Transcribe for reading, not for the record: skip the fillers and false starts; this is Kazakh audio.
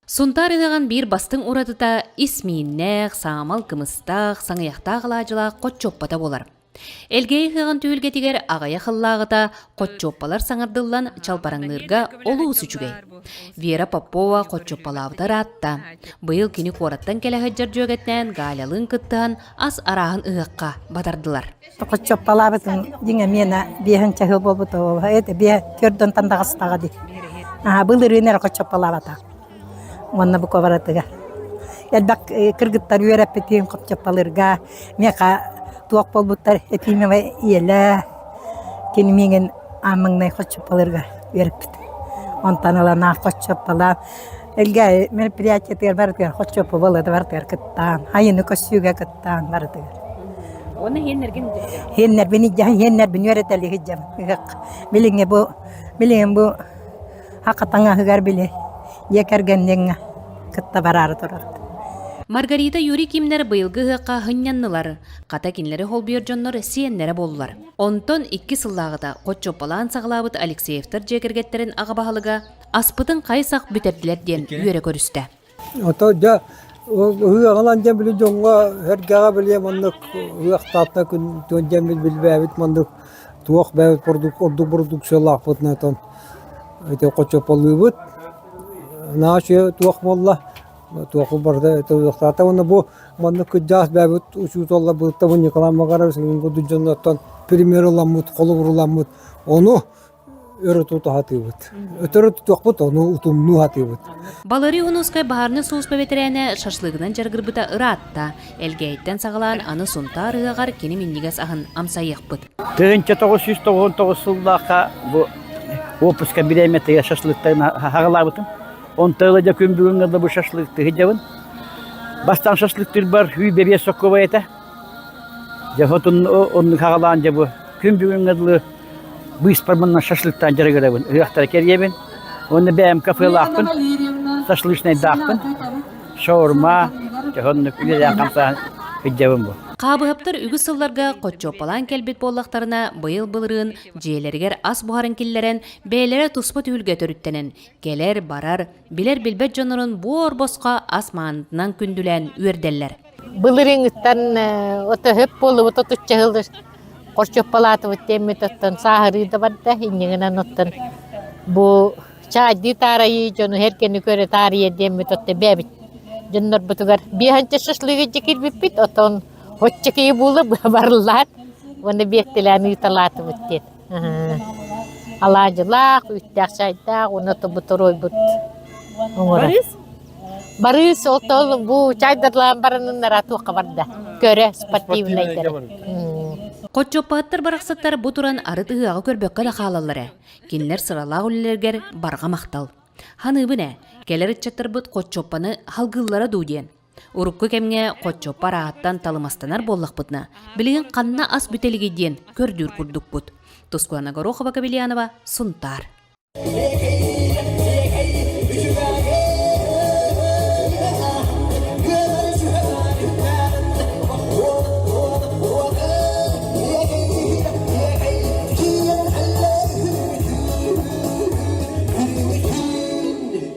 Сунтар ыгаған бир бастың уратыта исмииннәк, саамал кымыстақ, саңыяқтақ лажыла қотчоппата болар. Элгей ыгаған түйілге тигер ағая қыллағыта қотчоппалар саңырдылан чалпараңнырға олу сүчүгей. Вера Попова қотчоппалавдар атта. Быйыл кини қораттан келі хыджар жөгетнен галялын кыттыған ас арағын ыгаққа батардылар. Қотчоппалабытын деңе мені бейхін чахыл болбыты ол. Әйті бей көрден тандағыстаға ди. Бұл үрінер қотчоппалабата. Онна бұқа баратыға. Әлбәк кыргыттар үйеріп бетейін қотчоппалырға. Меқа туақ болбыттар әпеймева иелі. Кені менген амыңнай қотчоппалырға үйеріп бет. Онтанылана қотчоппала. Әлгі мероприятиятығар баратығар қотчоппа болады баратығар кыттан. Айыны көсүйге кыттан баратығар. Оны хеннерген Хеннер бені хеннер өретәлі хиджам. Білеген бұ хақатаңа хығар біле. Екергенден кытта барары тұрады. Маргарита Юрий кимнер быйылгы ыгаққа хынняннылар. Қата кинлері холбүйер жоннор сиеннері болулар. Онтон 2 сыллағыда қотчоппалаан сағылабыт Алексеевтер жекергеттерін ағабағылыға аспытын қайсақ бүтерділер ден үйері көрісті. Ото жа ыгағалан жем білі жоңға әргеға біле мандық ыгақтатына күн жем білбәбіт мандық туақ бәбіт продукциялақ бұтына тон қотчоппалы бұт. Наашы туақ болла, туақы барды тұқтата. Оны бұл мандық жас бәбіт ұшуыт олла бұлтта бұн екалан мағара бісін көді жоңнаттан пример оламыд, қолы бұруламыд. Оны өрі тұты хаты бұд. Өтірі тұтуақ бұд, оны ұтымну хаты бұд. Балары ұнускай бағарны соғыс бәбетерәне шашлығынан жарғырбыта ұратта. Әлгейттен сағылан аны сунтар ұғағар кені меннігес ағын амсайық бұд. 1999 жылдаға бұл опуска биреметеге шашлықтарына хағалар бұтын. Он тылыда күн бүгінгі бұл шашлықты хиджабын. Бастан шашлықтыр бар, үй бебе соққыва еті. Жафотын оның хағалан жабы күн бүгінгі бұйспарманнан шашлықтан жарығырабын. Үяқтары кергебін. Оны бәйім кафелы ақпын, шашлычный дақпын, шаурма, жафотын күнеден қамсаған хиджабын бұл. Қабығыптыр үгі сылларға қотчоппалан келбет боллақтарына бұйыл бұлырын, жиелергер ас бұхарын келлерін, бәйлері тұспы түйілге төріттенін, келер, барар, білер білбет жонырын бұор босқа ас маңындынан күнділен үйерделлер. Бұлырын ұттан оты хөп болы, оты тұтча ғылдыр, қотчоппалаты өттемі тұттан сағырыды барды, иннігінен ұттан. Бұл чайды тарайы жону herkeni көрі тарайы демі тұтты бәбіт. Жоныр бұтығар бейханчы шышлығы жекер біппіт, отын Хотчаки булы барлар, оны беттеләні юталаты бүттен. Алажылақ, үттәк шайдақ, оны тұбы-тұрой бұт. Барыс? Барыс, олтолы бұл чайдарлан барынынлар атуққа барды. Көрі, спортивнайдары. Қотчоппаттар барақсаттар бұтыран арыт ұғағы көрбекқа да қалалары. Кенлер сыралақ үлілергер барға мақтал. Ханы бұне, келер үтчаттар бұт қотчоппаны халғыллара дуден. Урукку кемге қотчоппа рааттан талымастанар боллақ бұтна. Білген қанна ас бүтеліге ден көрдүр күрдік бұт. Тускуана Горохова Кабелянова, Сунтар.